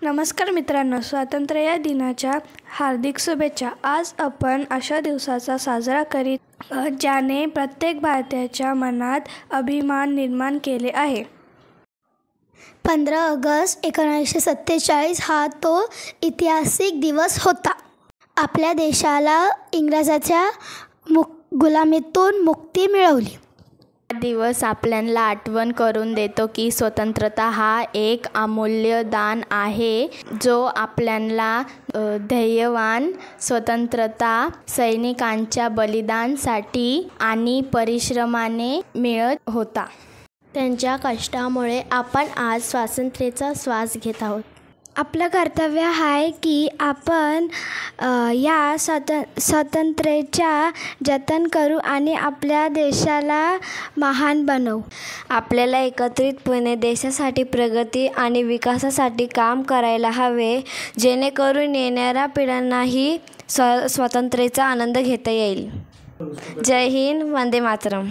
नमस्कार मित्रांनो, स्वातंत्र्य दिनाच्या हार्दिक शुभेच्छा। आज आपण अशा दिवसाचा साजरा करीत ज्याने प्रत्येक भारतीयाच्या मनात अभिमान निर्माण केले आहे। 15 ऑगस्ट 1947 हा तो ऐतिहासिक दिवस होता। आपल्या देशाला इंग्रजांच्या गुलामीतून मुक्ती मिळवली। हा दिवस आपल्याला आठवण करून देतो की स्वतंत्रता हा एक अमूल्य दान आहे, जो आपल्याला धैर्यवान स्वतंत्रता सैनिकांच्या बलिदानासाठी आणि परिश्रमाने मिळत होता। त्यांच्या कष्टामुळे आपण आज स्वातंत्र्याचा श्वास घेत आहोत। आपलं कर्तव्य आहे की आपण या स्वातंत्र्याचा जतन करू आणि आपल्या देशाला महान बनवू। आपल्याला एकत्रितपणे देशासाठी प्रगती आणि विकासासाठी काम करायला हवे, जेणेकरून येणाऱ्या पिढ्यांनाही स्वातंत्र्याचा आनंद घेता येईल। जय हिंद, वंदे मातरम।